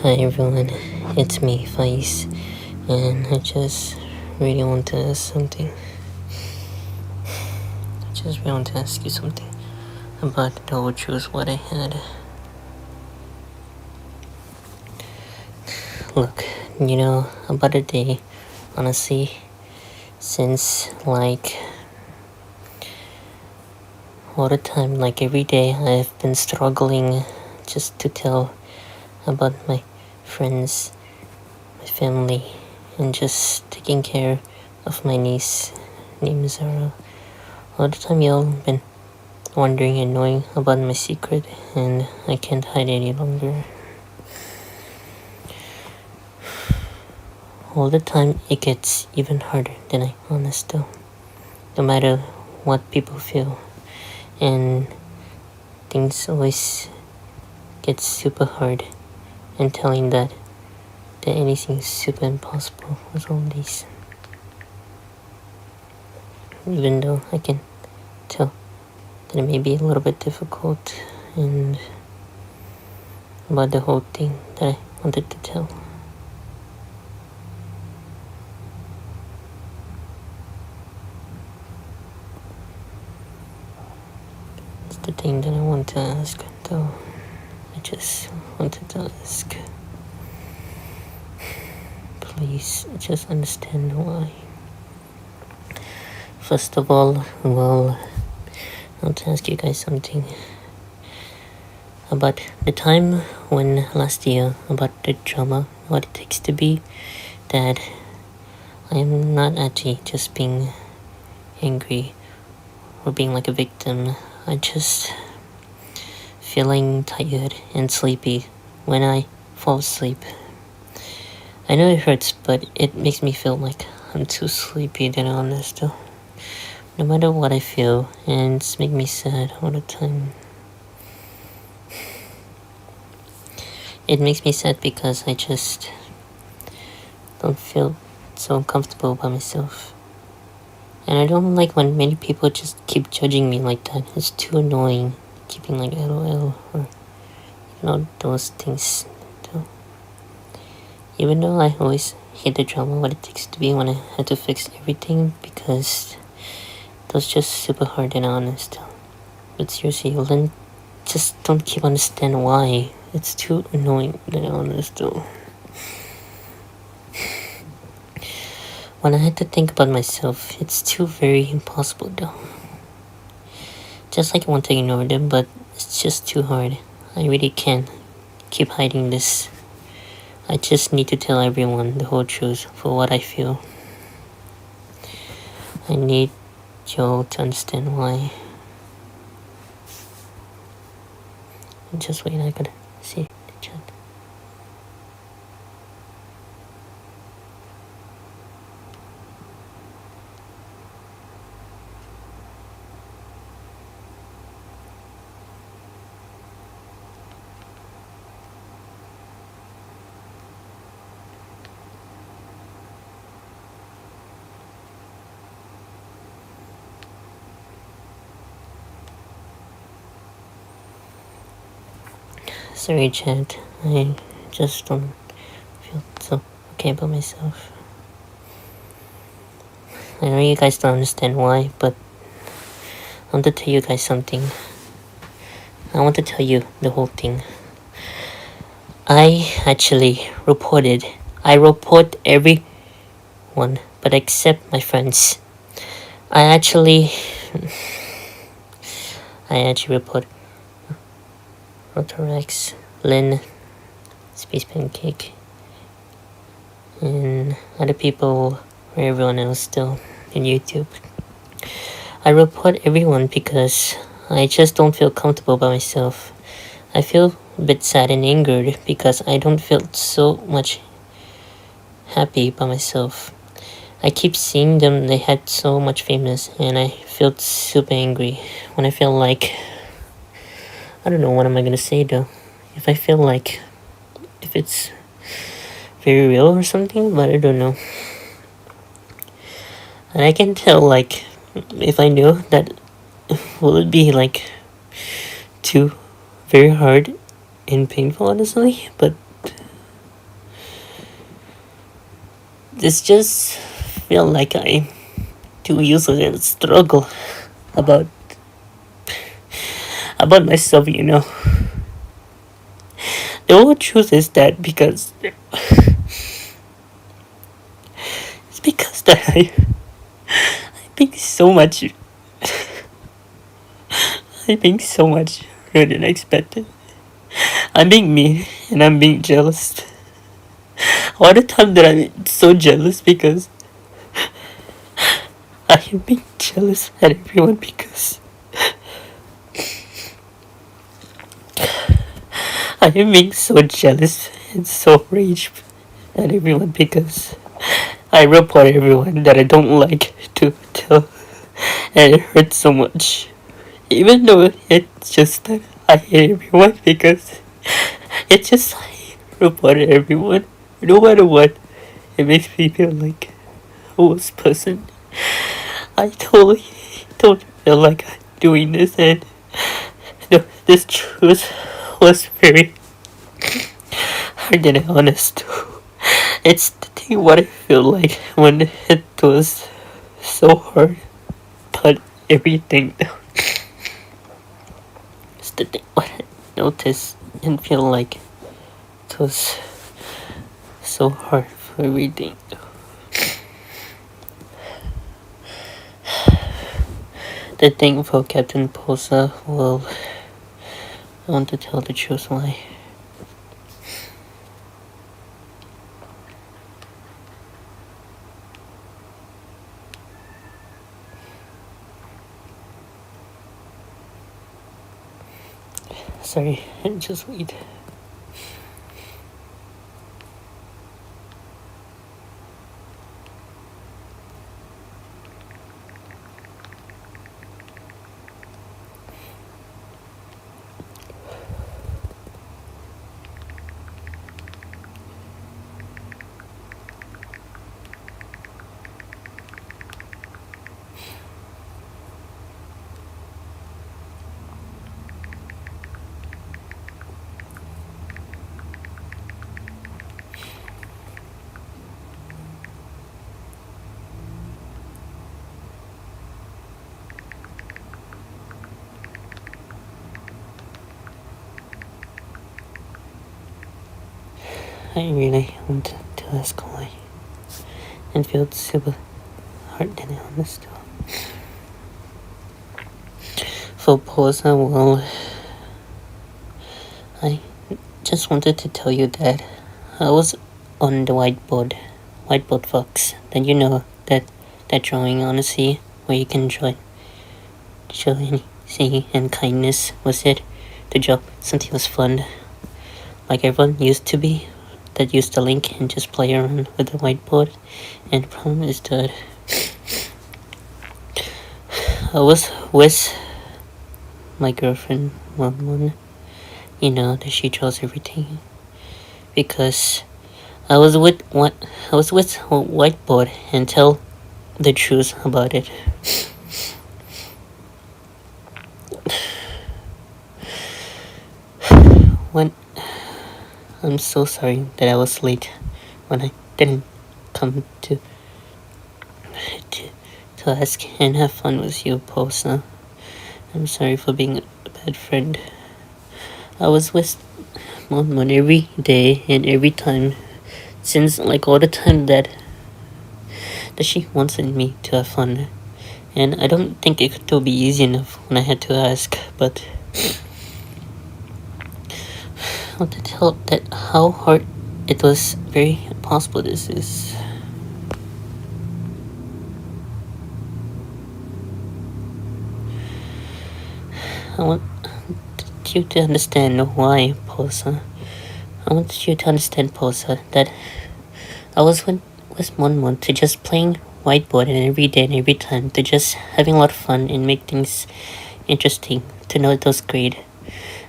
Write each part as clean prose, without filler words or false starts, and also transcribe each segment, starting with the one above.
Hi everyone, it's me, Faiz, and I just really want to ask something. I just really want to ask you something about the whole choose what I had. Look, about a day, honestly, since all the time, every day, I've been struggling just to tell about my friends, my family, and just taking care of my niece named Zara. All the time, y'all been wondering and knowing about my secret, and I can't hide any longer. All the time, it gets even harder than I honest though. No matter what people feel, and things always get super hard, and telling that anything's super impossible with all these. Even though I can tell that it may be a little bit difficult, and about the whole thing that I wanted to tell. It's the thing that I want to ask, though. I just wanted to ask. Please, just understand why. First of all, well, I want to ask you guys something. About the time when last year, about the drama, what it takes to be that I am not actually just being angry or being like a victim. I just feeling tired and sleepy when I fall asleep. I know it hurts, but it makes me feel like I'm too sleepy than honest though. No matter what I feel, and it's make me sad all the time. It makes me sad because I just don't feel so comfortable by myself. And I don't like when many people just keep judging me like that. It's too annoying. Keeping like LOL or those things too. Even though I always hate the drama what it takes to be when I had to fix everything, because it was just super hard and honest. But seriously, then just don't keep understand why. It's too annoying and honest though. When I had to think about myself, it's too very impossible though. Just like I want to ignore them, but it's just too hard. I really can't keep hiding this. I just need to tell everyone the whole truth for what I feel. I need y'all to understand why. Just wait, I gotta see the chat. Sorry, chat. I just don't feel so okay about myself. I know you guys don't understand why, but I want to tell you guys something. I want to tell you the whole thing. I actually I report everyone, but except my friends. I actually report Rotorex, Lynn, Space Pancake, and other people, or everyone else still in YouTube. I report everyone because I just don't feel comfortable by myself. I feel a bit sad and angered because I don't feel so much happy by myself. I keep seeing them, they had so much famous, and I feel super angry when I feel like, I don't know what am I gonna say though. If I feel like, if it's very real or something, but I don't know. And I can tell like, if I know that, will it be like too very hard and painful honestly, but This just feel like I do usually struggle about myself, you know. The whole truth is that because it's because that I think so much I think so much more than expected. I'm being mean and I'm being jealous. All the time that I'm so jealous because I am being jealous at everyone because I am being so jealous and so raged at everyone because I report everyone that I don't like to tell, and it hurts so much. Even though it's just that I hate everyone because it's just I report everyone. No matter what, it makes me feel like a worse person. I totally don't feel like doing this, and this truth was very hard and honest. It's the thing what I feel like when it was so hard, but everything. It's the thing what I noticed and feel like it was so hard for everything. The thing for Captain Posa, well, I want to tell the truth why. Sorry, just wait. I really want to ask why, and feel super hard and honest. For Posa, well, I just wanted to tell you that I was on the whiteboard Fox. Then you know that drawing on the sea where you can show any sea and kindness was it. The job something was fun, like everyone used to be. That used to link and just play around with the whiteboard. And the problem is that I was with my girlfriend one. You know that she draws everything because I was with her whiteboard and tell the truth about it. When I'm so sorry that I was late when I didn't come to ask and have fun with you, Posa. I'm sorry for being a bad friend. I was with Mon every day and every time since like all the time that she wanted me to have fun. And I don't think it could be easy enough when I had to ask, but I want to tell that how hard it was very impossible this is. I want you to understand why, Posa. I want you to understand, Posa, that I was with Mon to just playing whiteboard and every day and every time to just having a lot of fun and make things interesting to know it was great.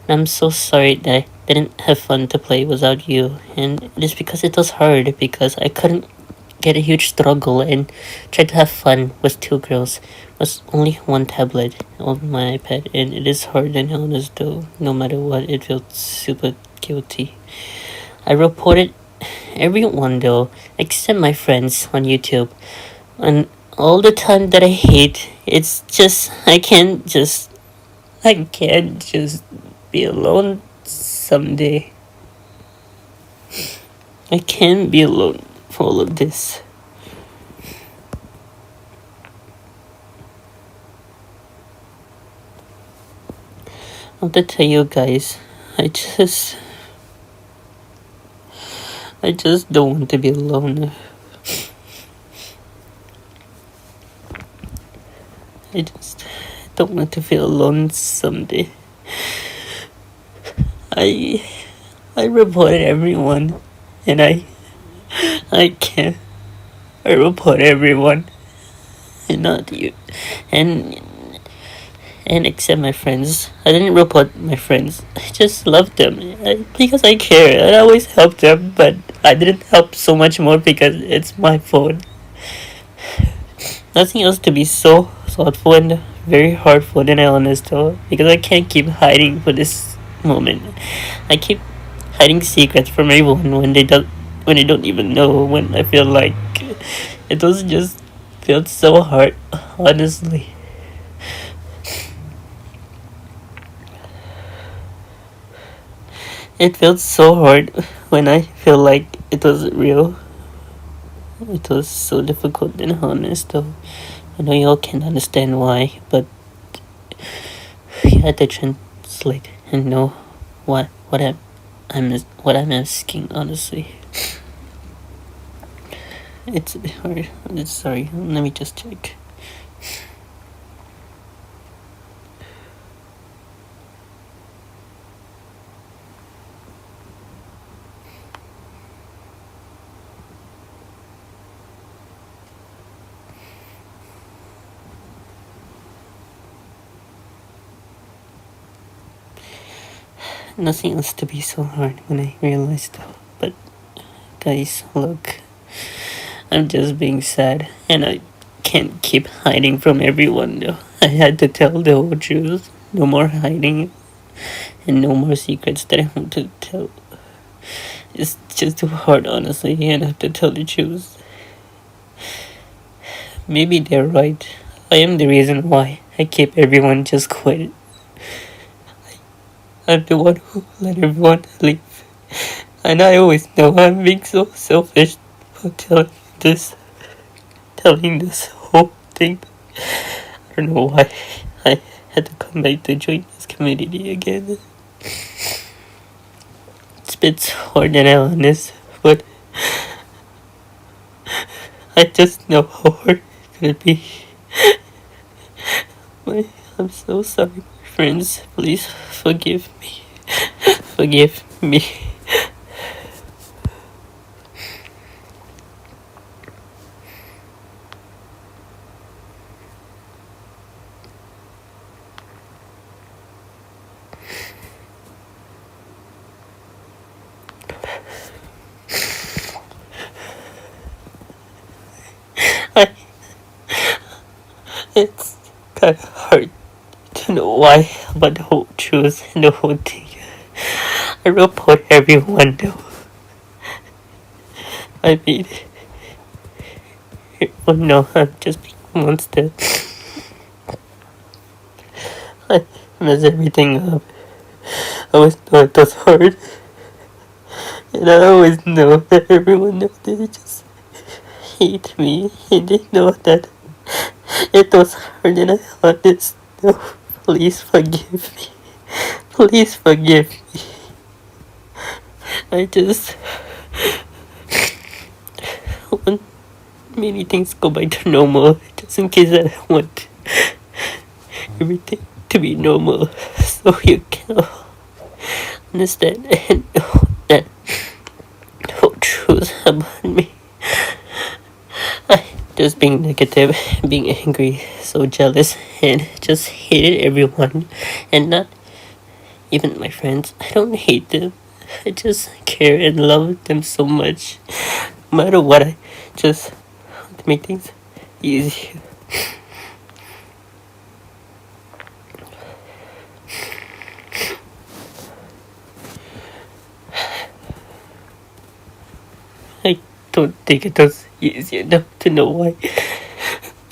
And I'm so sorry that I didn't have fun to play without you, and it is because it was hard because I couldn't get a huge struggle and try to have fun with two girls. It was only one tablet on my iPad, and it is hard and honest though. No matter what, it felt super guilty. I reported everyone though, except my friends on YouTube. And all the time that I hate, it's just I can't just be alone someday. I can't be alone for all of this. I have to tell you guys, I just don't want to be alone. I just don't want to feel alone someday. I reported everyone, and I can't. I report everyone, and not you, and except my friends. I didn't report my friends. I just love them because I care. I always help them, but I didn't help so much more because it's my phone. Nothing else to be so thoughtful and very hard for than illness though, because I can't keep hiding for this moment. I keep hiding secrets from everyone when they don't even know. When I feel like it was just felt so hard, honestly. It felt so hard when I feel like it was real. It was so difficult and honest though. I know y'all can understand why, but you had to translate and know what I'm asking, honestly. It's a bit hard. Sorry, let me just check. Nothing else to be so hard when I realized though. But guys, look, I'm just being sad and I can't keep hiding from everyone though. I had to tell the whole truth. No more hiding and no more secrets that I want to tell. It's just too hard, honestly, and I have to tell the truth. Maybe they're right. I am the reason why I keep everyone just quiet. I'm the one who let everyone leave. And I always know I'm being so selfish for telling this whole thing. I don't know why I had to come back to join this community again. It's a bit hard and honest, but I just know how hard it could be. I'm so sorry, my friends. Please forgive me. Forgive me. It's kind of hard to know why about the whole truth and the whole thing. I report everyone though. I mean, everyone know I'm just being a monster. I mess everything up. I always know it was hard. And I always know that everyone knows they just hate me. And they know that it was hard and I honest. No, please forgive me. Please forgive me. I just want many things go back to normal. Just in case I want everything to be normal. So you can understand and know that the whole truth about me. I just being negative, being angry, so jealous, and just hated everyone, and not even my friends. I don't hate them. I just care and love them so much. No matter what, I just want to make things easier. I don't think it was easy enough to know why,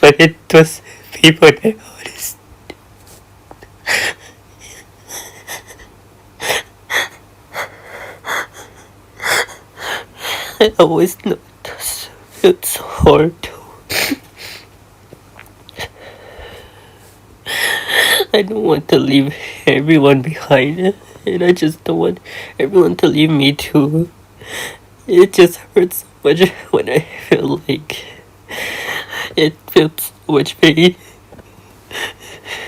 but it was people that noticed. I always know it was, it's hard to. I don't want to leave everyone behind, and I just don't want everyone to leave me too. It just hurts so much when I feel like it feels so much pain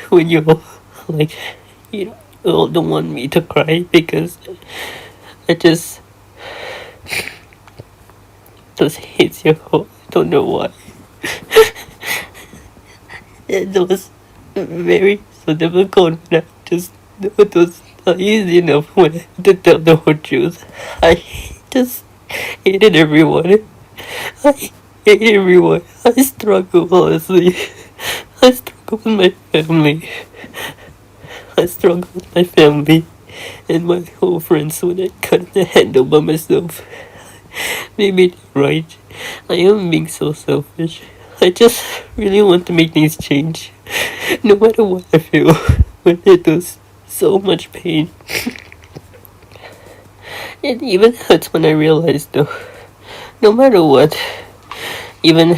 when you like you all don't want me to cry because I just hits your heart. I don't know why. It was very so difficult when I just knew it was not easy enough when I had to tell the whole truth. I just hated everyone. I hate everyone. I struggle honestly. I struggle with my family. I struggle with my family and my whole friends when I couldn't handle by myself. Maybe they're right. I am being so selfish. I just really want to make things change. No matter what I feel, when it does so much pain. It even hurts when I realize though. No matter what, even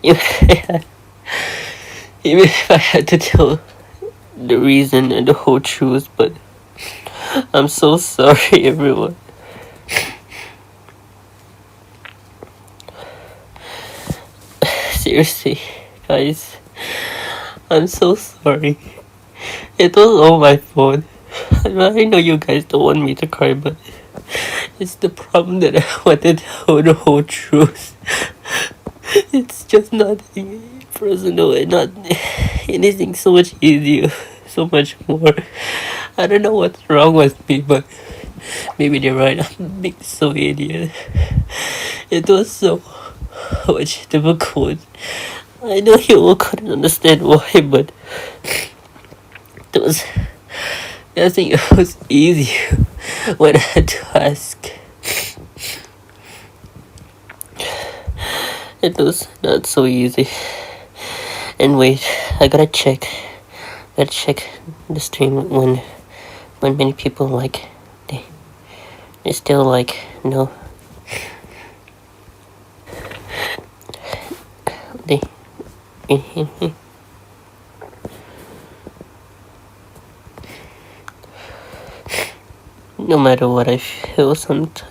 if even if I had to tell the reason and the whole truth, but I'm so sorry everyone. Seriously, guys, I'm so sorry. It was all my fault. I know you guys don't want me to cry, but it's the problem that I wanted to tell the whole truth. It's just nothing personal and not anything so much easier, so much more. I don't know what's wrong with me, but maybe they're right. I'm being so idiot. It was so much difficult. I know you all couldn't understand why, but it was nothing was easy when I had to ask. It was not so easy. And wait, I gotta check the stream when many people like they still like no they no matter what I feel sometimes.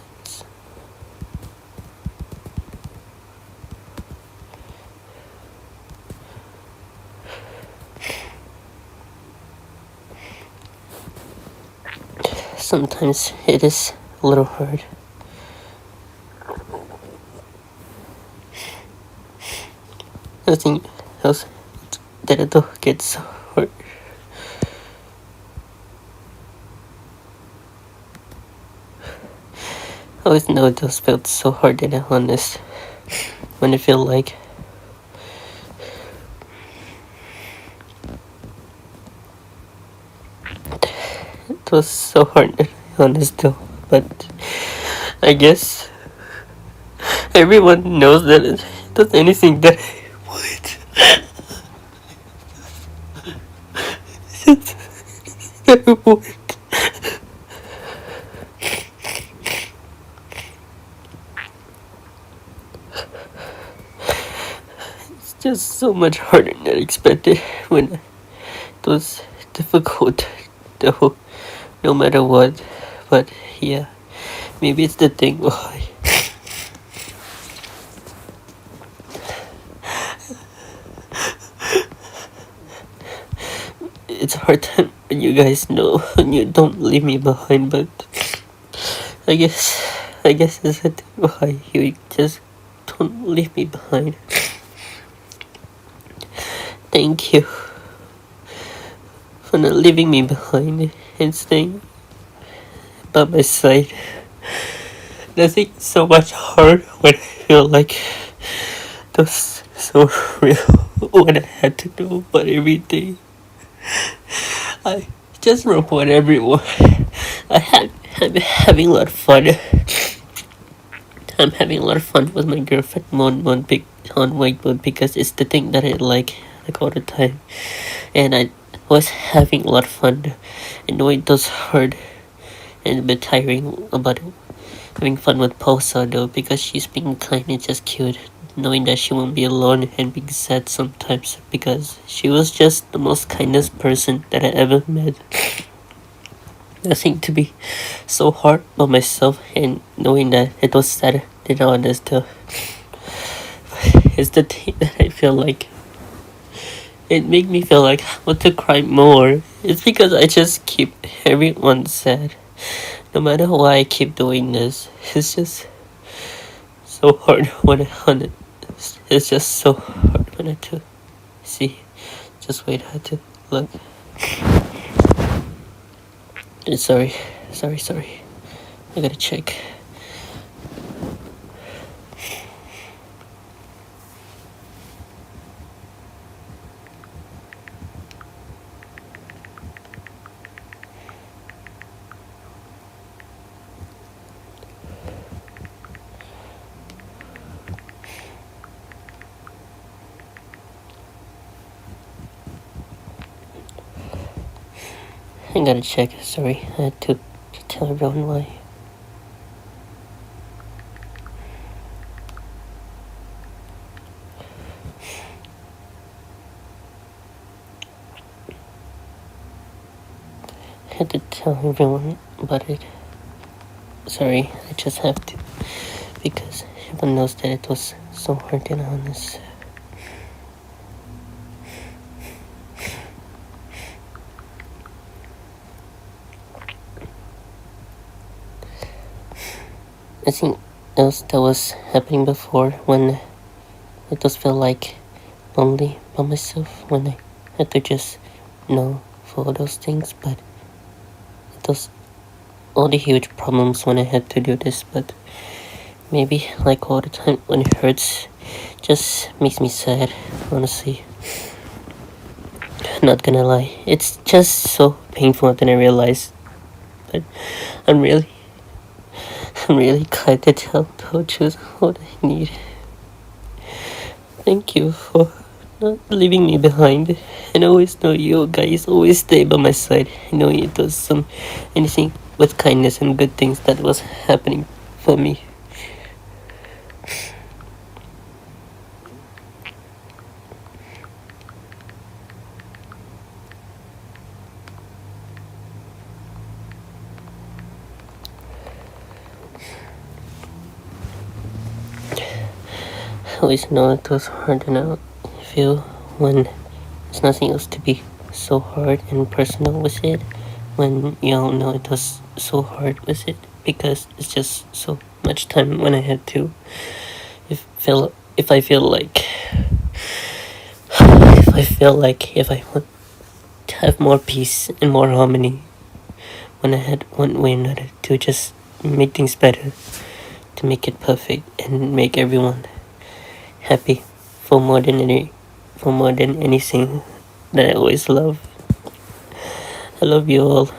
Sometimes it is a little hard. Nothing else that it gets so hard. I always know those felt so hard and honest when I feel like it was so hard and honest though, but I guess everyone knows that it does anything that I want. I want. It's just so much harder than expected when it was difficult though, no matter what. But yeah, maybe it's the thing why. It's hard time when you guys know and you don't leave me behind, but I guess it's the thing why you just don't leave me behind. Thank you for not leaving me behind and staying by my side. Nothing so much hard when I feel like it was so real when I had to know about everything. I just report everyone. I'm having a lot of fun. I'm having a lot of fun with my girlfriend on whiteboard because it's the thing that I like all the time, and I was having a lot of fun. I know it does hurt and a bit tiring about having fun with Posa though, because she's being kind and just cute, knowing that she won't be alone and being sad sometimes because she was just the most kindest person that I ever met. Nothing to be so hard on myself, and knowing that it was sad did not understand. It's the thing that I feel like it made me feel like I want to cry more. It's because I just keep everyone sad. No matter why I keep doing this, it's just so hard when I on it. It's just so hard when I to see. Just wait, I had to look. Sorry. I gotta check. I gotta check. Sorry, I had to tell everyone why. I had to tell everyone about it. Sorry, I just have to. Because everyone knows that it was so hard and honest. I think else that was happening before when it just felt like lonely by myself, when I had to just know for all those things, but it was all the huge problems when I had to do this, but maybe like all the time when it hurts just makes me sad, honestly. Not gonna lie, it's just so painful than I realized. But I'm really glad to tell coaches what I need. Thank you for not leaving me behind. And I always know you guys always stay by my side. I know it was anything with kindness and good things that was happening for me. I always know it was hard, and I feel when there's nothing else to be so hard and personal with it, when you all know it was so hard with it, because it's just so much time when I had to. If I feel like if I want to have more peace and more harmony, when I had one way or another to just make things better, to make it perfect and make everyone happy for more than anything that I always love. I love you all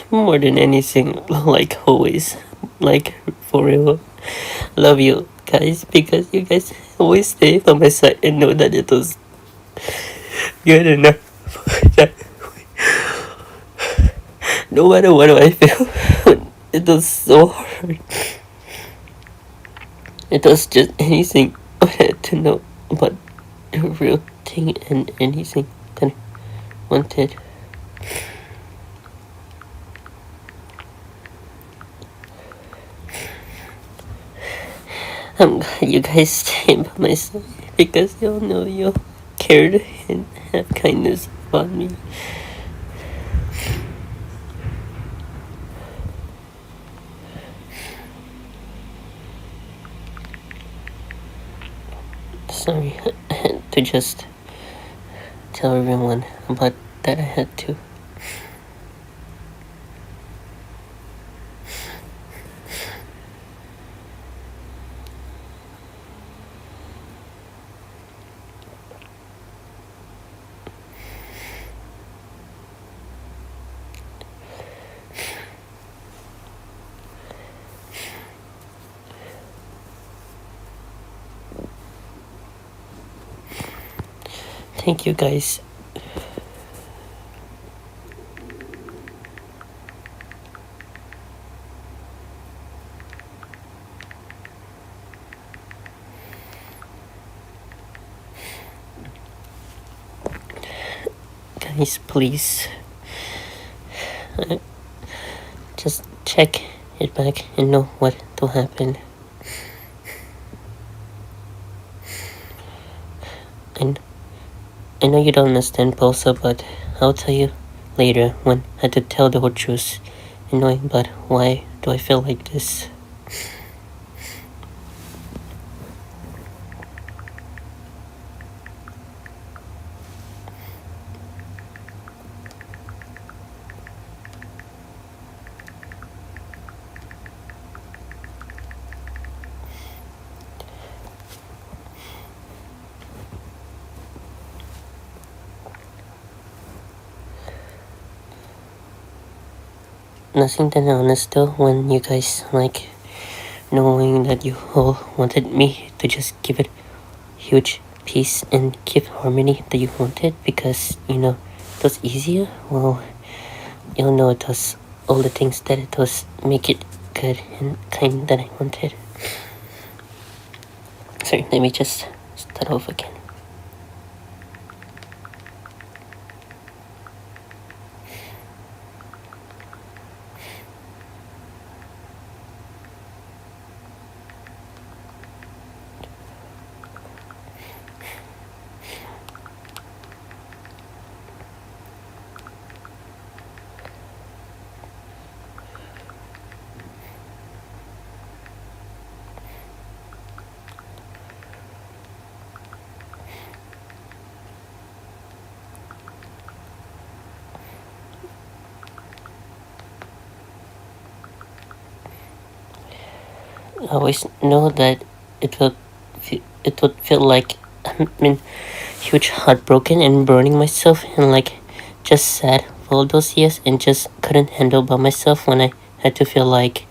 more than anything, like always, like for real. I love you guys because you guys always stay by my side and know that it was good enough. That no matter what I feel, it was so hard. It was just anything I had to know about the real thing and anything that I wanted. I'm glad you guys stayed by my side because y'all know you cared and have kindness about me. Sorry, I had to just tell everyone about that. I had to. Thank you guys. Guys, please. Just check it back and know what will happen. And I know you don't understand Pulsar, but I'll tell you later when I had to tell the whole truth. Annoying, but why do I feel like this? Nothing that honest though when you guys like knowing that you all wanted me to just give it huge peace and keep harmony that you wanted because you know it was easier. Well, you'll know it was all the things that it was make it good and kind that I wanted. Sorry, let me just start off again. I always know that it would feel like I'm in huge heartbroken and burning myself and like just sad for all those years and just couldn't handle by myself when I had to feel like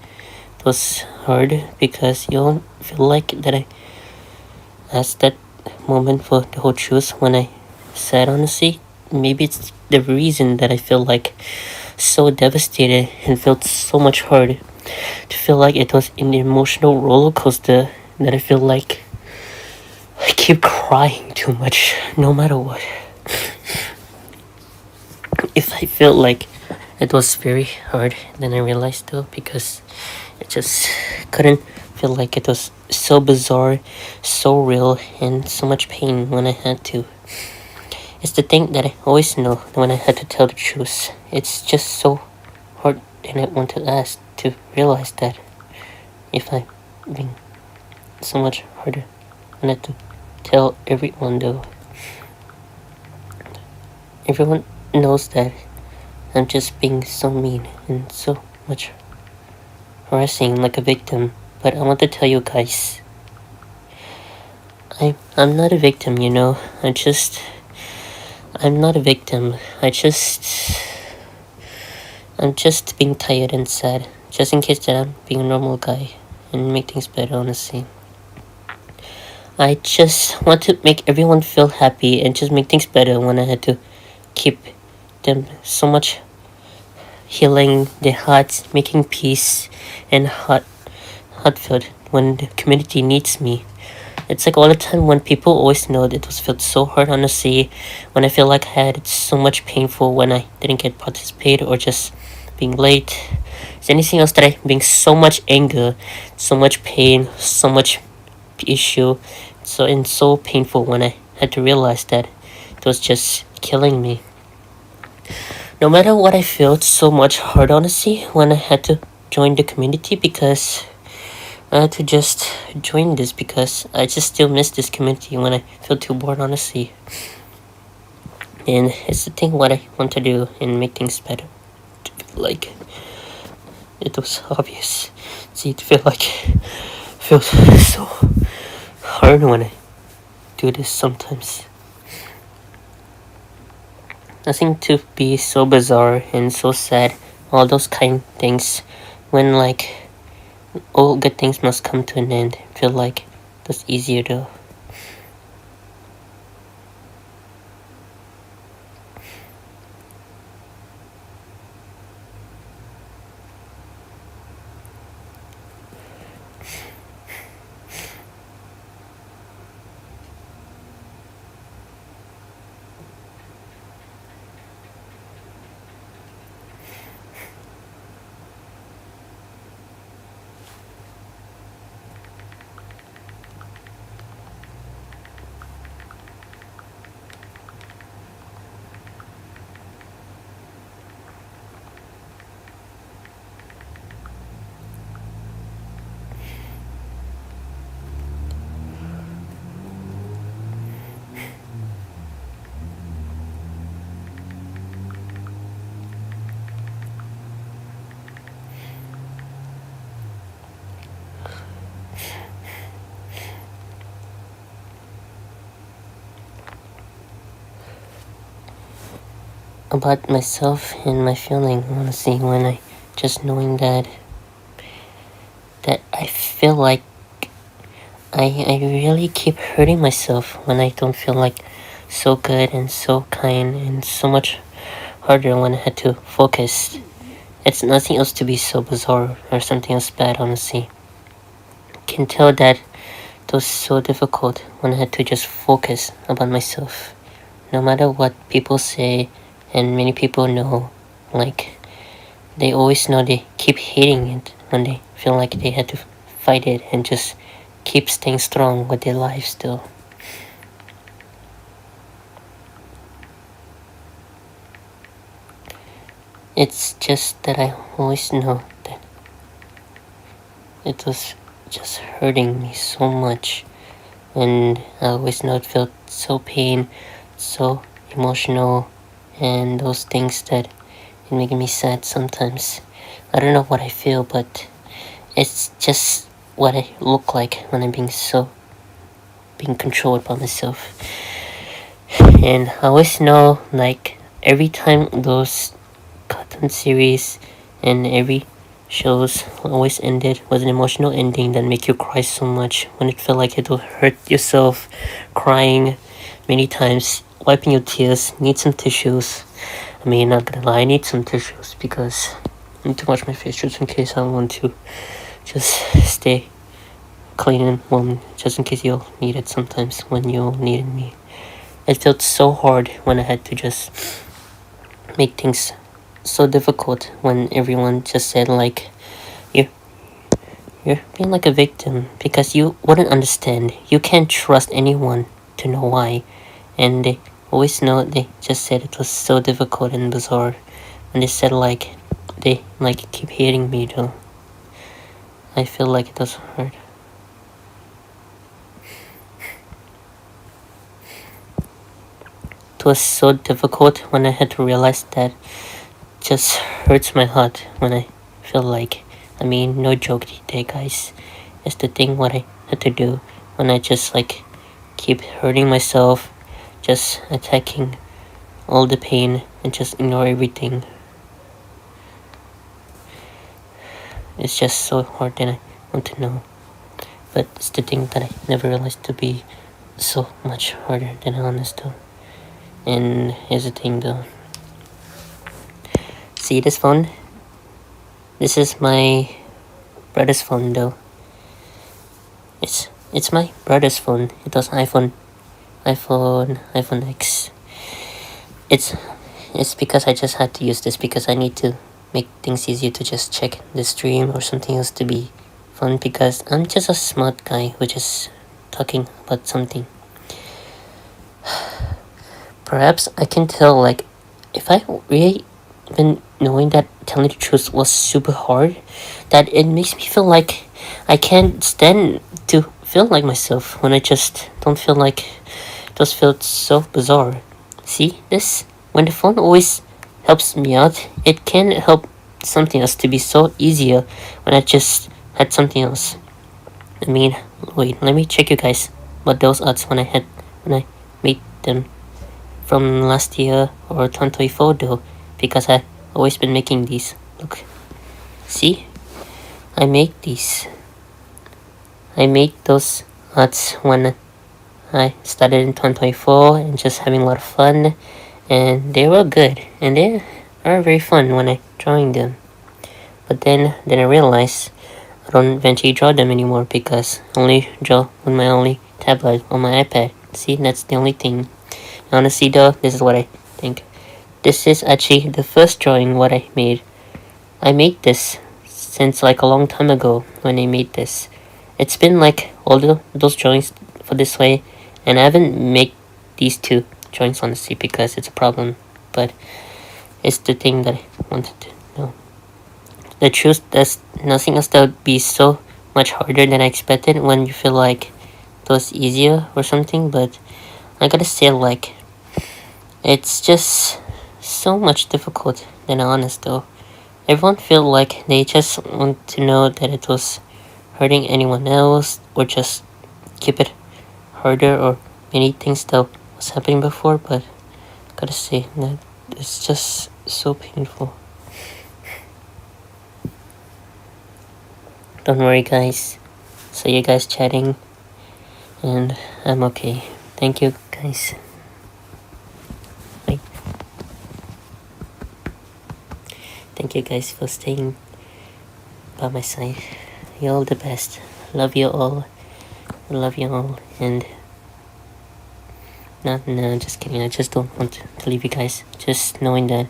it was hard because you don't feel like that I asked that moment for the whole truth when I said honestly. Maybe it's the reason that I feel like so devastated and felt so much hurt to feel like it was an emotional roller coaster that I feel like I keep crying too much no matter what. If I felt like it was very hard, then I realized though because I just couldn't feel like it was so bizarre, so real, and so much pain when I had to. It's the thing that I always know when I had to tell the truth. It's just so hard and I want to ask to realize that if I'm being so much harder when I had to tell everyone though. Everyone knows that I'm just being so mean and so much harassing like a victim, but I want to tell you guys I'm not a victim, you know. I'm not a victim. I'm just being tired and sad. Just in case that I'm being a normal guy and make things better, honestly. I just want to make everyone feel happy and just make things better when I had to keep them so much healing their hearts, making peace and heartfelt when the community needs me. It's like all the time when people always know that it was felt so hard honestly when I feel like I had it so much painful when I didn't get participate or just being late. Is anything else that I being so much anger, so much pain, so much issue, so painful when I had to realize that it was just killing me. No matter what I felt so much hard honestly when I had to join the community because I had to just join this because I just still miss this community when I feel too bored, honestly. And it's the thing what I want to do and make things better. To feel like it was obvious. See, to feel like it feels so hard when I do this sometimes. Nothing to be so bizarre and so sad. All those kind things when like all good things must come to an end. Feel like that's easier though. about myself and my feeling, honestly, when I just knowing that I feel like I really keep hurting myself when I don't feel like so good and so kind, and so much harder when I had to focus. It's nothing else to be so bizarre or something else bad, honestly. Can tell that it was so difficult when I had to just focus about myself. No matter what people say, and many people know, like, they always know they keep hating it when they feel like they had to fight it and just keep staying strong with their life still. It's just that I always know that it was just hurting me so much, and I always know it felt so pain, so emotional, and those things that it making me sad sometimes. I don't know what I feel, but it's just what I look like when I'm being controlled by myself. And I always know, like, every time those cartoon series and every shows always ended with an emotional ending that make you cry so much, when it felt like it will hurt yourself, crying many times, wiping your tears, need some tissues. I mean, not gonna lie, I need some tissues because I need to wash my face just in case I want to just stay clean and warm, just in case you'll need it sometimes when you'll need me. It felt so hard when I had to just make things so difficult when everyone just said like you you're being like a victim because you wouldn't understand. You can't trust anyone to know why. And they always know, they just said it was so difficult and bizarre. And they said like they like keep hating me though. I feel like it does hurt. It was so difficult when I had to realize that just hurts my heart when I feel like, I mean, no joke today, guys. It's the thing what I had to do when I just like keep hurting myself, just attacking all the pain and just ignore everything. It's just so hard and I want to know. But it's the thing that I never realized to be so much harder than honest though. And here's the thing though. See this phone? This is my brother's phone though. It's my brother's phone. It was iPhone X. It's because I just had to use this because I need to make things easier to just check the stream or something else to be fun, because I'm just a smart guy who just talking about something. Perhaps I can tell, like, if I really been knowing that telling the truth was super hard, that it makes me feel like I can't stand to feel like myself when I just don't feel like it just feels so bizarre. See this? When the phone always helps me out, it can help something else to be so easier when I just had something else. I mean, wait, let me check you guys what those odds when I made them from last year or 2024 though, because I always been making these. Look, see, I make these. I made those arts when I started in 2024 and just having a lot of fun, and they were good and they are very fun when I drawing them. But then I realized I don't eventually draw them anymore because I only draw on my only tablet on my iPad. See, that's the only thing. Honestly though, this is what I think. This is actually the first drawing what I made. I made this since like a long time ago when I made this. It's been like all those drawings for this way, and I haven't made these two drawings honestly because it's a problem, but it's the thing that I wanted to know. The truth, there's nothing else that would be so much harder than I expected when you feel like it was easier or something, but I gotta say, like, it's just so much difficult than honest though. Everyone feel like they just want to know that it was hurting anyone else or just keep it harder or many things that was happening before, but gotta say that it's just so painful. Don't worry, guys. So you guys chatting, and I'm okay. Thank you, guys. Bye. Thank you, guys, for staying by my side. You're all the best. Love you all. Love you all. And no, just kidding. I just don't want to leave you guys. Just knowing that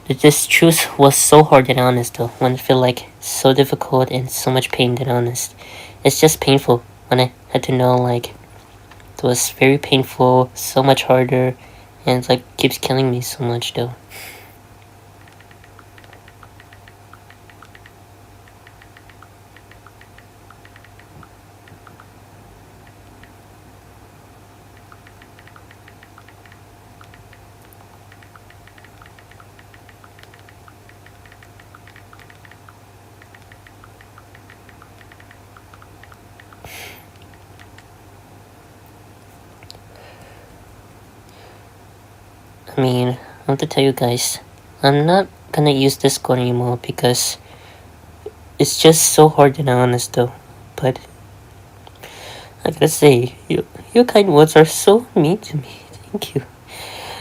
this truth was so hard and honest, though. When I feel like so difficult and so much pain than honest. It's just painful when I had to know, like, it was very painful, so much harder, and it's like keeps killing me so much, though. I mean, I want to tell you guys, I'm not gonna use Discord anymore because it's just so hard and honest, though. But I gotta say, your kind words are so mean to me. Thank you.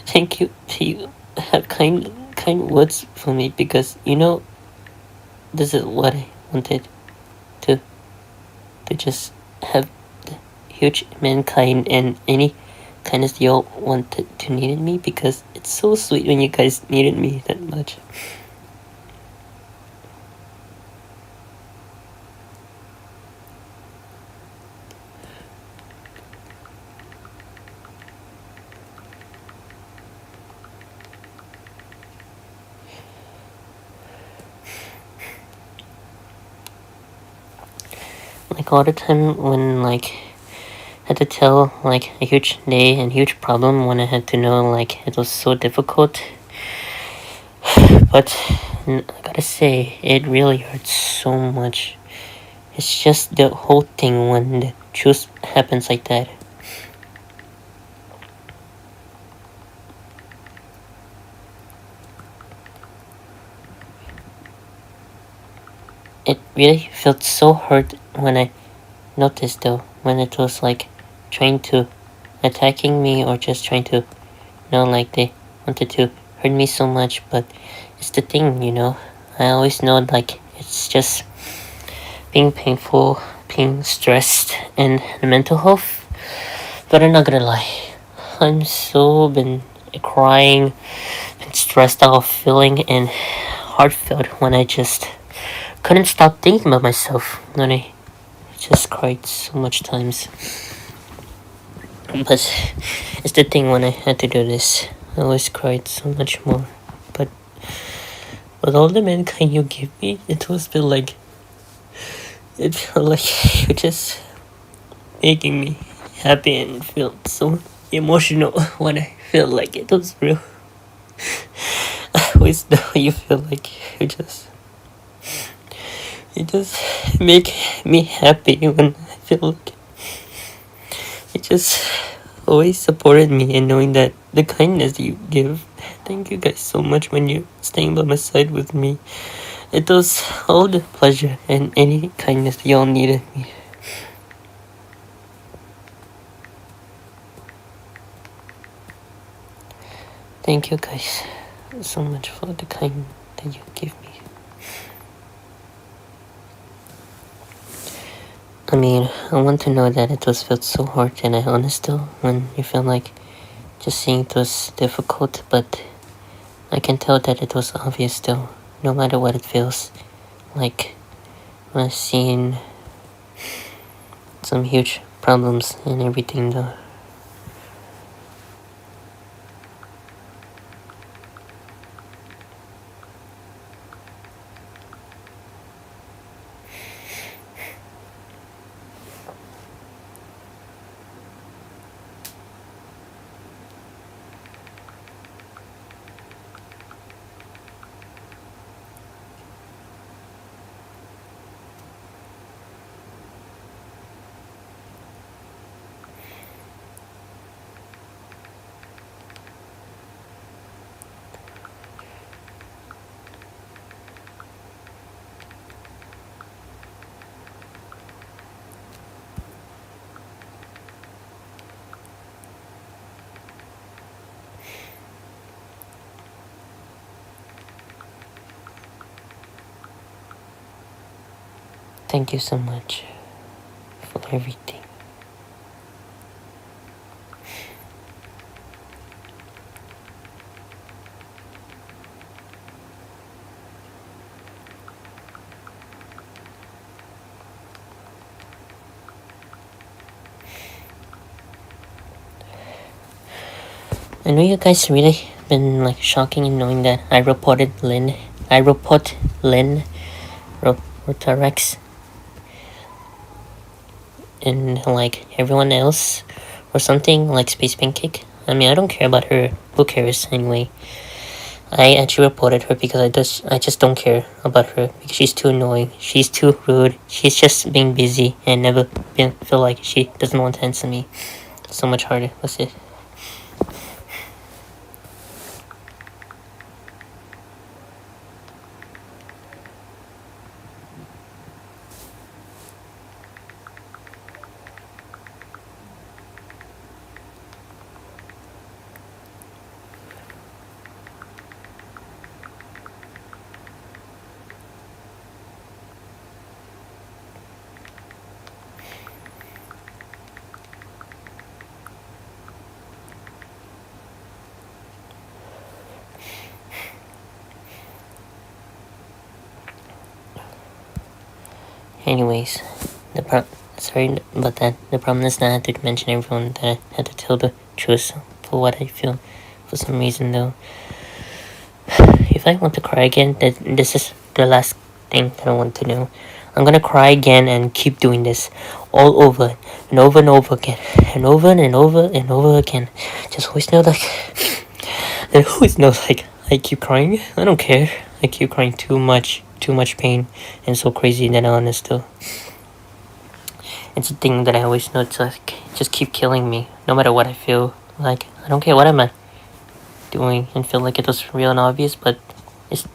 Thank you to you have kind words for me, because this is what I wanted to just have the huge mankind and any kindness y'all wanted to needed me, because it's so sweet when you guys needed me that much. Like all the time when had to tell like a huge day and huge problem, when I had to know like it was so difficult. But I gotta say, it really hurts so much. It's just the whole thing when the truth happens like that. It really felt so hurt when I noticed, though, when it was like trying to attacking me or just trying to like they wanted to hurt me so much. But it's the thing, I always know like it's just being painful, being stressed, and the mental health. But I'm not gonna lie, I'm so been crying, been stressed out, feeling and heartfelt when I just couldn't stop thinking about myself. When I just cried so much times. But it's the thing, when I had to do this, I always cried so much more. But with all the mankind you give me, it was feel like you're just making me happy and feel so emotional when I feel like it was real. I always know you feel like you just make me happy when I feel like it just always supported me, and knowing that the kindness you give. Thank you guys so much when you're staying by my side with me. It was all the pleasure and any kindness y'all needed me. Thank you guys so much for the kind that you give me. I mean, I want to know that it was felt so hard and honest still, when you feel like just seeing it was difficult, but I can tell that it was obvious still, no matter what it feels. Like when I've seen some huge problems and everything, though. thank you so much for everything. I know you guys really been like shocking in knowing that I report Lynn Rotarex and like everyone else or something like Space Pancake. I mean, I don't care about her. Who cares anyway? I actually reported her because I just don't care about her because she's too annoying. She's too rude. She's just being busy and never feel like she doesn't want to answer me. So much harder. That's it. Anyways, sorry about that. The problem is that I had to mention everyone that I had to tell the truth for what I feel. For some reason, though, if I want to cry again, this is the last thing that I want to do. I'm gonna cry again and keep doing this all over and over and over again, and over and over and over again. Just always know like, and always know like I keep crying. I don't care. I keep crying too much pain, and so crazy that honest still. It's a thing that I always know to like just keep killing me, no matter what I feel. Like I don't care what I'm doing and feel like it was real and obvious, but it's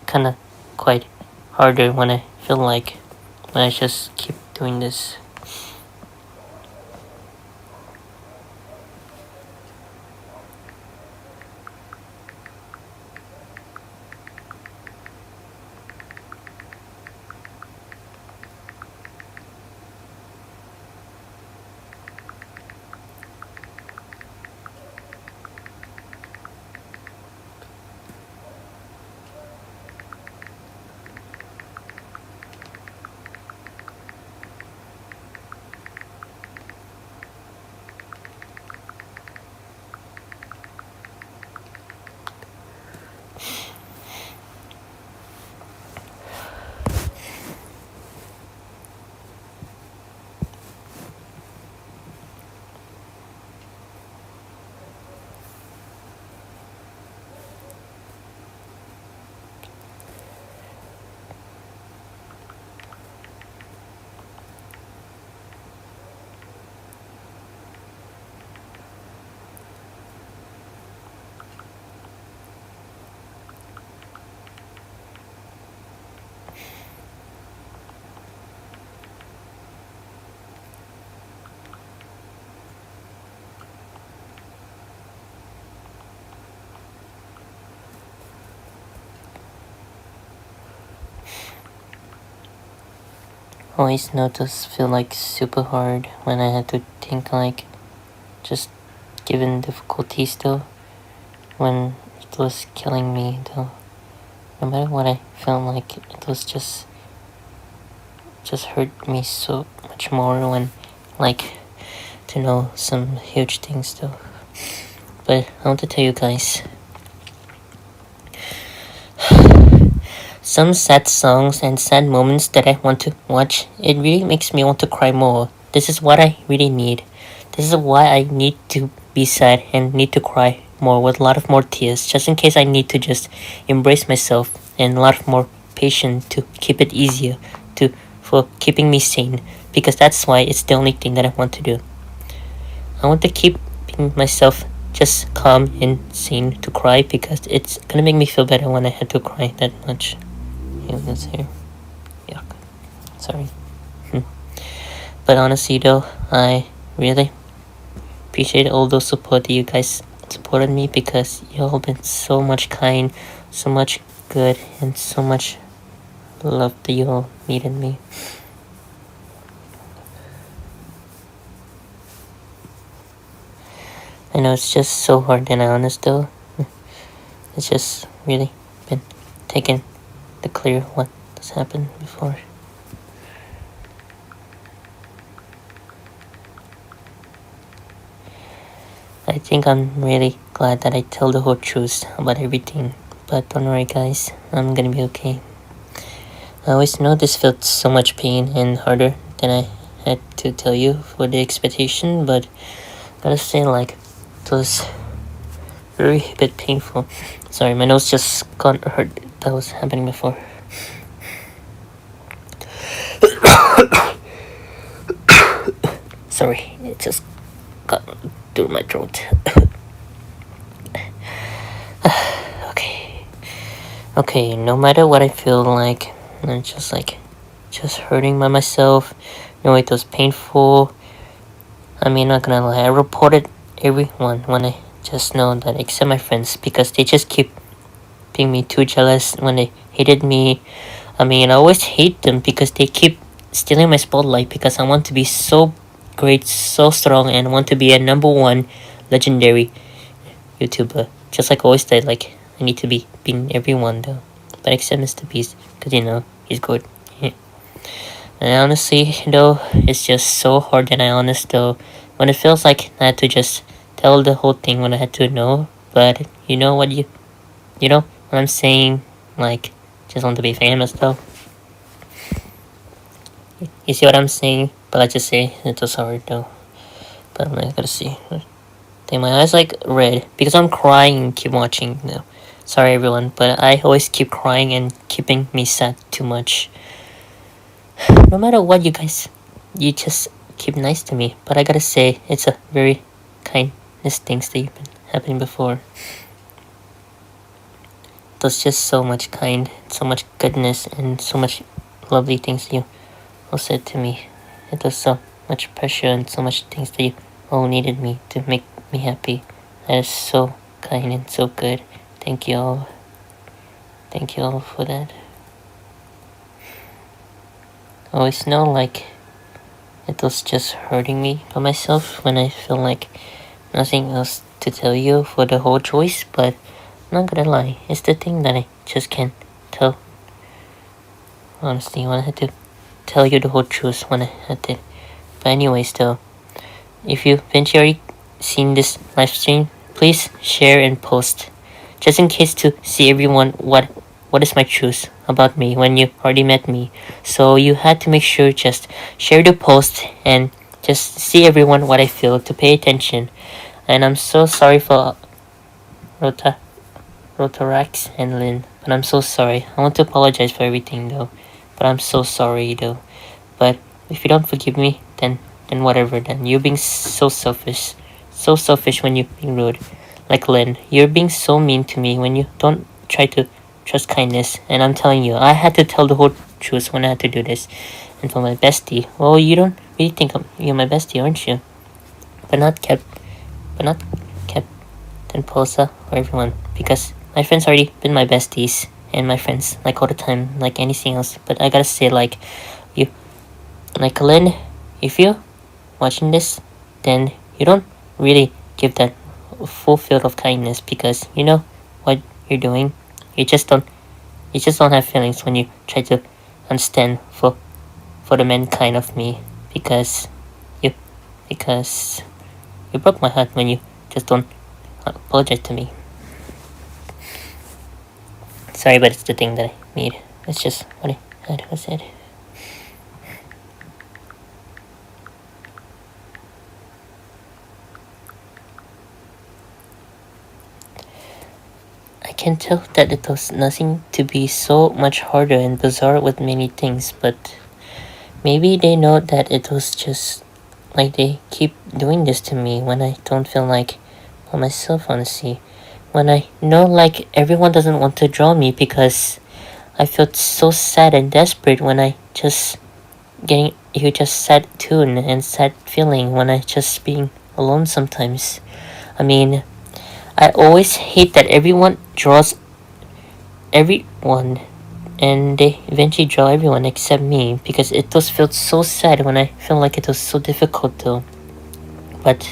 kind of quite harder when I feel like when I just keep doing this. Always know those feel like super hard when I had to think like just given difficulty still when it was killing me though. No matter what I felt like it was just hurt me so much more when like to know some huge things though. But I want to tell you guys some sad songs and sad moments that I want to watch, it really makes me want to cry more. This is what I really need. This is why I need to be sad and need to cry more with a lot of more tears, just in case I need to just embrace myself and a lot of more patience to keep it easier for keeping me sane, because that's why it's the only thing that I want to do. I want to keep myself just calm and sane to cry because it's gonna make me feel better when I had to cry that much. That's here. Yuck. Sorry. But honestly though, I really appreciate all those support that you guys supported me, because y'all been so much kind, so much good, and so much love that you all needed me. I know it's just so hard and honest though. It's just really been taken to clear what has happened before. I think I'm really glad that I tell the whole truth about everything. But don't worry guys, I'm gonna be okay. I always know this felt so much pain and harder than I had to tell you for the expectation, but gotta say like it was very bit painful. Sorry, my nose just got hurt. That was happening before. Sorry, it just got through my throat. Okay, no matter what I feel like, I'm just hurting by myself. You know, it was painful. I mean, not gonna lie, I reported everyone when I just know that, except my friends, because they just keep being me too jealous when they hated me. I mean, I always hate them because they keep stealing my spotlight because I want to be so great, so strong, and want to be a number one legendary YouTuber. Just like I always said, like, I need to be beating everyone though. But except Mr. Beast, because you know, he's good. Yeah. And honestly, though, it's just so hard and honest though. When it feels like I had to just tell the whole thing when I had to know. But you know what you know what I'm saying? Like, just want to be famous though. You see what I'm saying? But I just say it was hard though. But I'm not gonna see. Dang, my eyes like red because I'm crying and keep watching now. Sorry everyone, but I always keep crying and keeping me sad too much. No matter what you guys, you just keep nice to me. But I gotta say, it's a very kindness things that you've been happening before. There's just so much kind, so much goodness, and so much lovely things you all said to me. It was so much pressure and so much things that you all needed me to make me happy. That is so kind and so good. Thank you all. Thank you all for that. I always know like it was just hurting me by myself when I feel like nothing else to tell you for the whole choice, but I'm not gonna lie, it's the thing that I just can't tell. Honestly, when I had to tell you the whole truth when I had to. But anyways though, if you've already seen this live stream, please share and post. Just in case to see everyone what is my truth about me when you already met me. So you had to make sure just share the post and just see everyone what I feel to pay attention. And I'm so sorry for Rotarax and Lynn, but I'm so sorry. I want to apologize for everything though. But I'm so sorry though. But if you don't forgive me, then whatever. Then you're being so selfish, when you're being rude. Like Lynn, you're being so mean to me when you don't try to trust kindness. And I'm telling you, I had to tell the whole truth when I had to do this. And for my bestie, well, you don't really think you're my bestie, aren't you? But not Captain Posa or everyone, because my friends already been my besties and my friends like all the time, like anything else. But I gotta say, like you, like Lynn, if you're watching this, then you don't really give that full field of kindness because you know what you're doing. You just don't have feelings when you try to understand for the mankind of me because you broke my heart when you just don't apologize to me. Sorry, but it's the thing that I need. It's just what I had to say. I can tell that it was nothing to be so much harder and bizarre with many things, but maybe they know that it was just like they keep doing this to me when I don't feel like for myself, honestly. When I know like everyone doesn't want to draw me because I felt so sad and desperate when I just getting you just sad tune and sad feeling when I just being alone sometimes. I mean, I always hate that everyone draws everyone and they eventually draw everyone except me because it just felt so sad when I felt like it was so difficult though. But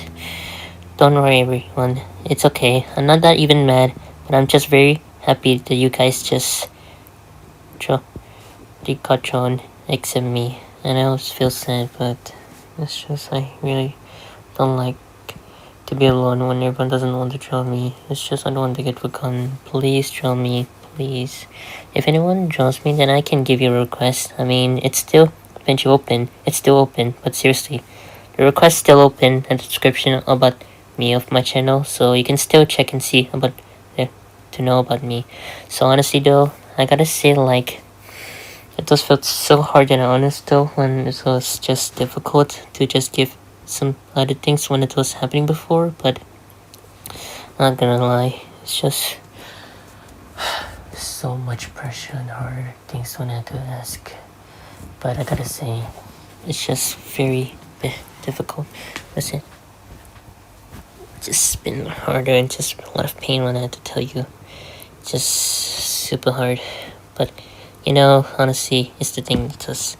don't worry, everyone. It's okay. I'm not that even mad, but I'm just very happy that you guys just they got drawn except me. And I always feel sad, but it's just I really don't like to be alone when everyone doesn't want to draw me. It's just I don't want to get forgotten. Please draw me, please. If anyone draws me, then I can give you a request. I mean, it's still eventually open. It's still open, but seriously, the request's still open and the description about me of my channel, so you can still check and see about there to know about me. So honestly though, I gotta say like it just felt so hard and honest though when it was just difficult to just give some other things when it was happening before, but I'm not gonna lie, it's just so much pressure and hard things when I had to ask. But I gotta say, it's just very difficult. Listen, it's just been harder and just a lot of pain when I had to tell you. Just super hard. But you know, honestly, it's the thing that was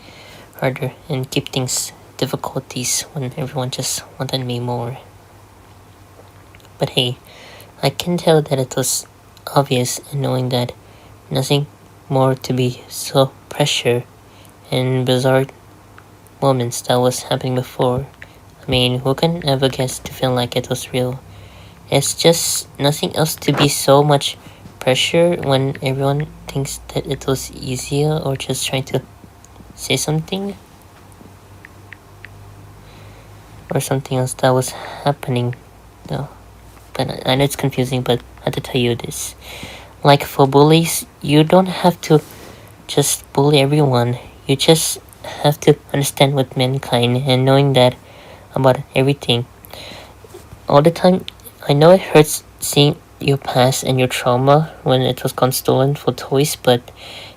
harder and keep things difficulties when everyone just wanted me more. But hey, I can tell that it was obvious and knowing that nothing more to be so pressure and bizarre moments that was happening before. I mean, who can ever guess to feel like it was real? It's just nothing else to be so much pressure when everyone thinks that it was easier or just trying to say something or something else that was happening though. But I know it's confusing, but I have to tell you this. Like for bullies, you don't have to just bully everyone. You just have to understand with mankind and knowing that about everything. All the time, I know it hurts seeing your past and your trauma when it was gone stolen for toys, but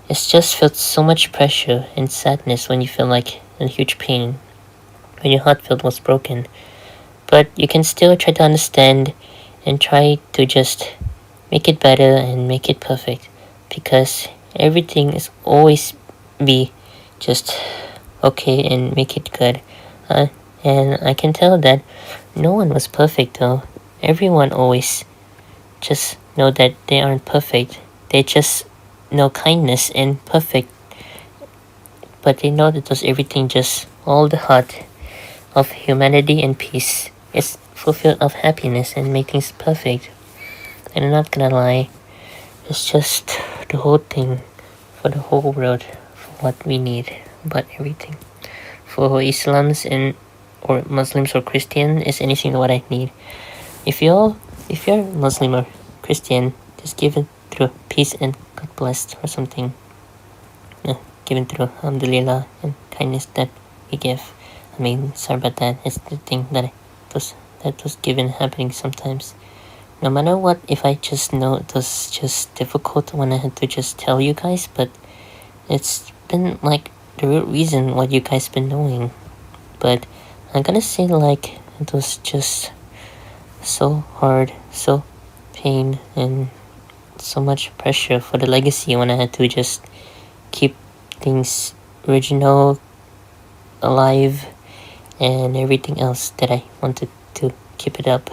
it's just felt so much pressure and sadness when you feel like in huge pain, when your heart felt was broken. But you can still try to understand and try to just make it better and make it perfect because everything is always be just okay and make it good. And I can tell that no one was perfect though. Everyone always just know that they aren't perfect. They just know kindness and perfect, but they know that was everything just all the heart of humanity and peace is fulfilled of happiness and make things perfect. And I'm not gonna lie, it's just the whole thing for the whole world for what we need about everything. For Islams and or Muslims or Christian is anything what I need. If you're Muslim or Christian, just give it through peace and God blessed or something. Given through alhamdulillah and kindness that we give. I mean, sorry about that. It's the thing that was given happening sometimes. No matter what, if I just know it was just difficult when I had to just tell you guys, but it's been like the real reason what you guys been knowing. But I'm gonna say like it was just so hard, so pain and so much pressure for the legacy when I had to just keep things original, alive, and everything else that I wanted to keep it up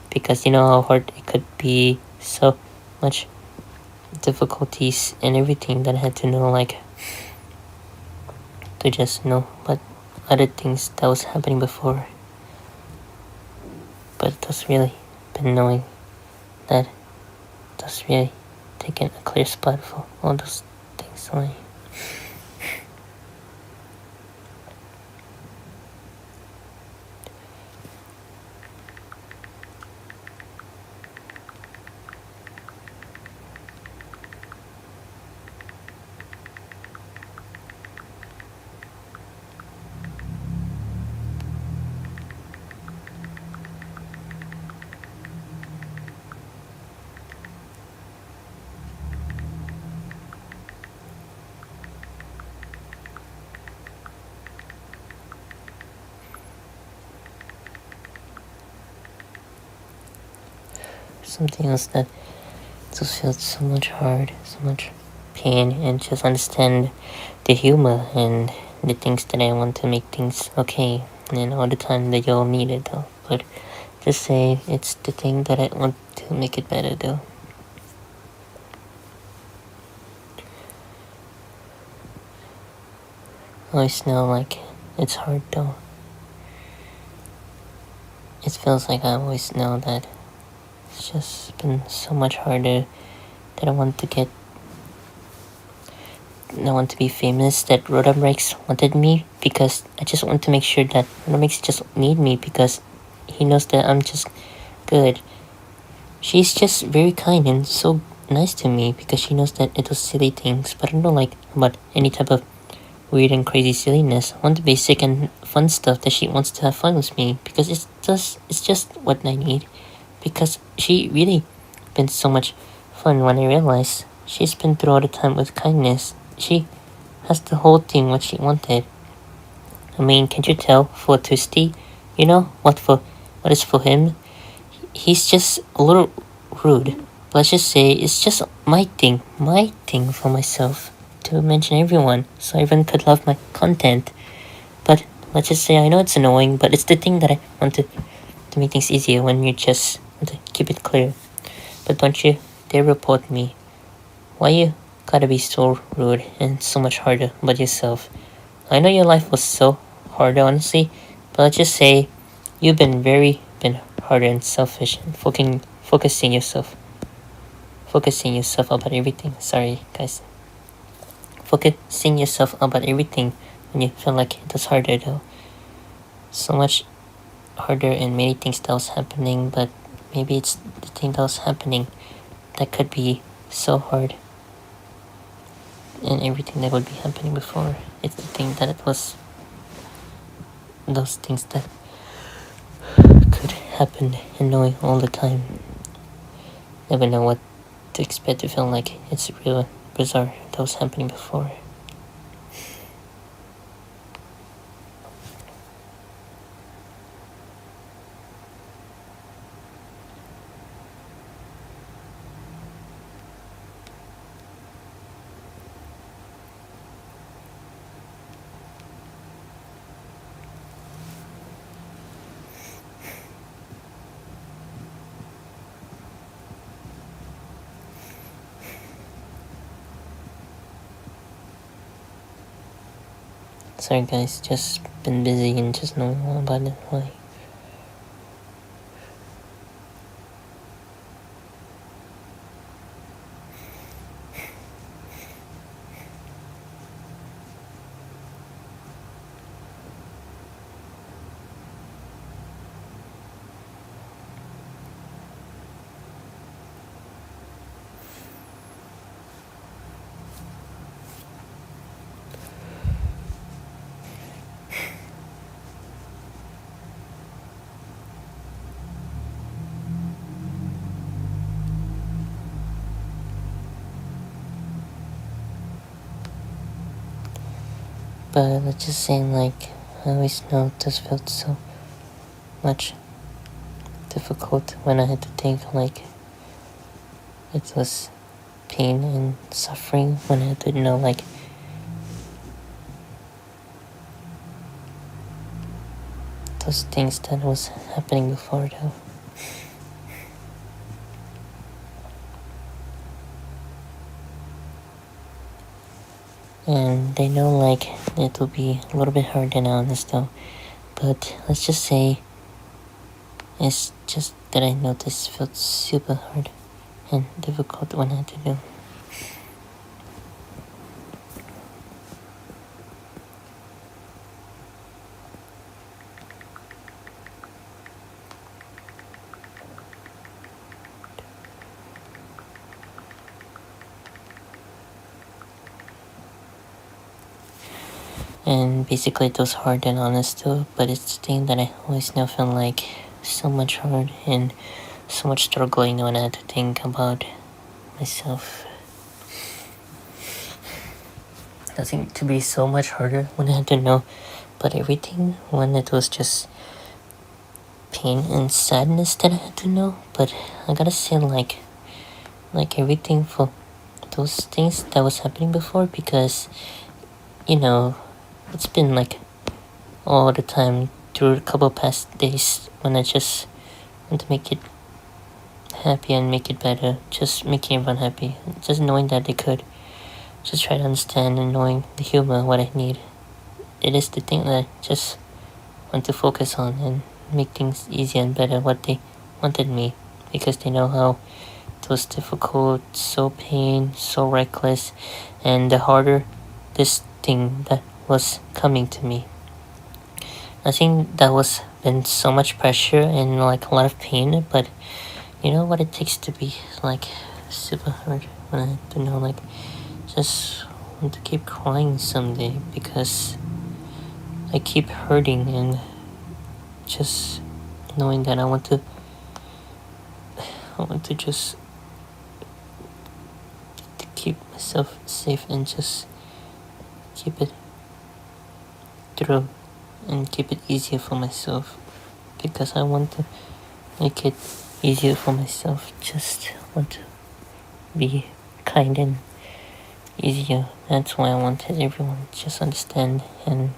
because you know how hard it could be, so much difficulties and everything that I had to know, like to just know what other things that was happening before. But it was really been knowing that it was really taking a clear spot for all those things away. Something else that just feels so much hard, so much pain, and just understand the humor and the things that I want to make things okay, and all the time that y'all need it though. But Just say it's the thing that I want to make it better though. I always know like it's hard though. It feels like I always know that it's just been so much harder that I want to be famous, that Rodamrex wanted me because I just want to make sure that Rodamrex just need me because he knows that I'm just good. She's just very kind and so nice to me because she knows that it was silly things, but I don't know like about any type of weird and crazy silliness. I want the basic and fun stuff that she wants to have fun with me because it's just what I need. Because she really been so much fun when I realize she's been through all the time with kindness. She has the whole thing what she wanted. I mean, can't you tell for Twisty? You know what is for him? He's just a little rude. Let's just say it's just my thing for myself to mention everyone so everyone could love my content. But let's just say I know it's annoying, but it's the thing that I want to make things easier when you just want to keep it clear. But don't you dare report me. Why you gotta be so rude and so much harder about yourself? I know your life was so hard, honestly, but let's just say you've been harder and selfish and focusing yourself about everything. Sorry, guys. Focusing yourself about everything when you feel like it was harder though. So much harder in many things that was happening, but maybe it's the thing that was happening that could be so hard and everything that would be happening before. It's the thing that it was those things that could happen and knowing all the time. Never know what to expect to feel like it's real bizarre that was happening before. Sorry guys, just been busy and just knowing all about it. Why? But let's just say like I always know this felt so much difficult when I had to think like it was pain and suffering when I had to know like those things that was happening before though. And they know like it will be a little bit harder now and stuff. But let's just say it's just that I know this felt super hard and difficult when I had to do. And basically it was hard and honest too, but it's the thing that I always now feel like so much hard and so much struggling when I had to think about myself. Nothing to be so much harder when I had to know but everything when it was just pain and sadness that I had to know. But I gotta say like everything for those things that was happening before because you know it's been like all the time through a couple past days when I just want to make it happy and make it better. Just making everyone happy. Just knowing that they could. Just try to understand and knowing the humor, what I need. It is the thing that I just want to focus on and make things easier and better what they wanted me, because they know how it was difficult, so pain, so reckless, and the harder this thing that was coming to me. I think that was been so much pressure and like a lot of pain, but you know what it takes to be like super hurt when I don't know, like just want to keep crying someday because I keep hurting and just knowing that I want to just to keep myself safe and just keep it through and keep it easier for myself, because I want to make it easier for myself. Just want to be kind and easier. That's why I wanted everyone to just understand and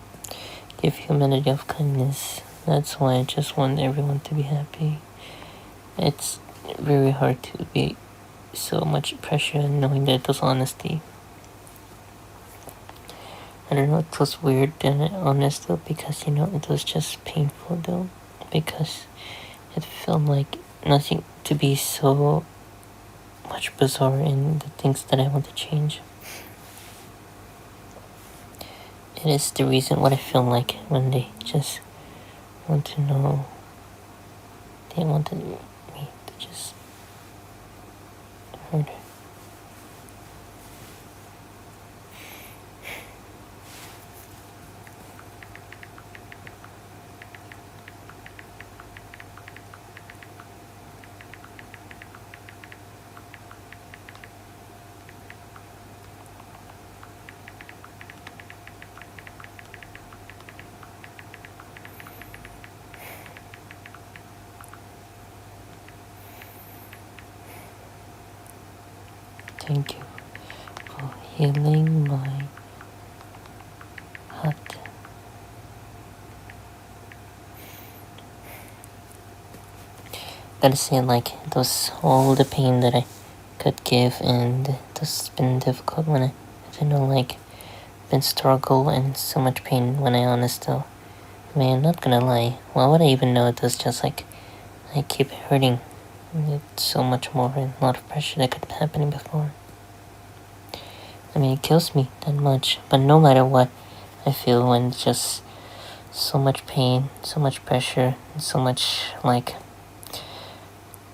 give humanity of kindness. That's why I just want everyone to be happy. It's very hard to be so much pressure knowing that there's honesty. I don't know, it was weird and honest though, because you know it was just painful though, because it felt like nothing to be so much bizarre in the things that I want to change. It is the reason what I feel like when they just want to know. They wanted me to just hurt. Thank you for healing my heart. Gotta say, like, it was all the pain that I could give, and it has been difficult when I don't know, like, been struggle and so much pain when I honest though. I mean, I'm not gonna lie. Why would I even know it was just like I keep hurting. It's so much more and a lot of pressure that could be happening before. I mean, it kills me that much, but no matter what I feel when it's just so much pain, so much pressure, and so much like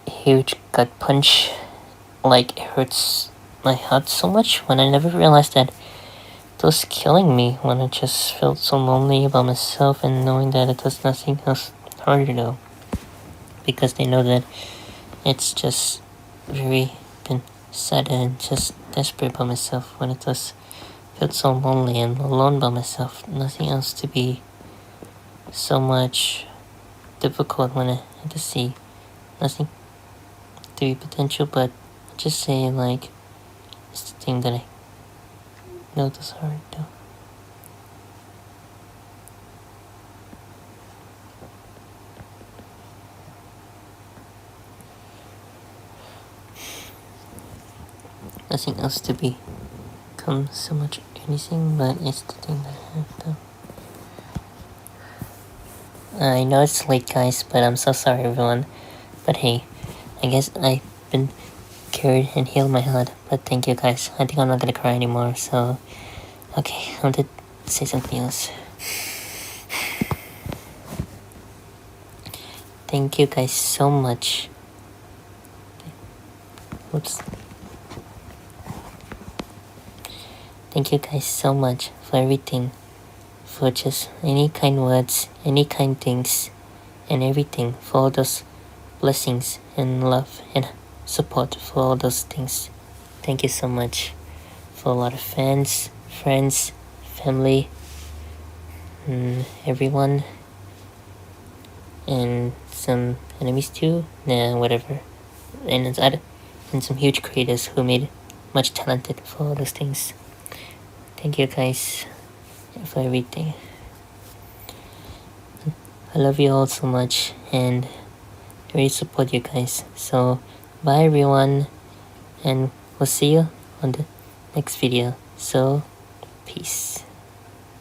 huge gut punch, like it hurts my heart so much when I never realized that it was killing me, when I just felt so lonely about myself and knowing that it was nothing else harder though, because they know that it's just very been sad and just desperate by myself when it was felt so lonely and alone by myself. Nothing else to be so much difficult when I had to see nothing to be potential, but just saying like it's the thing that I know it was hard though. Nothing else to become so much anything, but it's the thing that I have though. I know it's late, guys, but I'm so sorry, everyone. But hey, I guess I've been cured and healed my heart. But thank you, guys. I think I'm not gonna cry anymore. So, okay, I want to say something else. Thank you, guys, so much. Oops. Thank you, guys, so much for everything. For just any kind words, any kind things, and everything, for all those blessings and love and support, for all those things. Thank you so much for a lot of fans, friends, family, everyone, and some enemies too. Nah, whatever. And some huge creators who made much talented for all those things. Thank you, guys, for everything. I love you all so much, and really support you guys. So bye everyone, and we'll see you on the next video. So peace.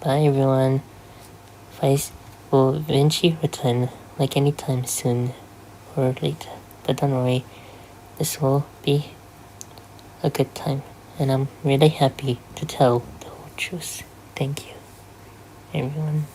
Bye everyone. Vice will eventually return, like anytime soon or later. But don't worry, this will be a good time, and I'm really happy to tell the whole truth. Thank you, everyone.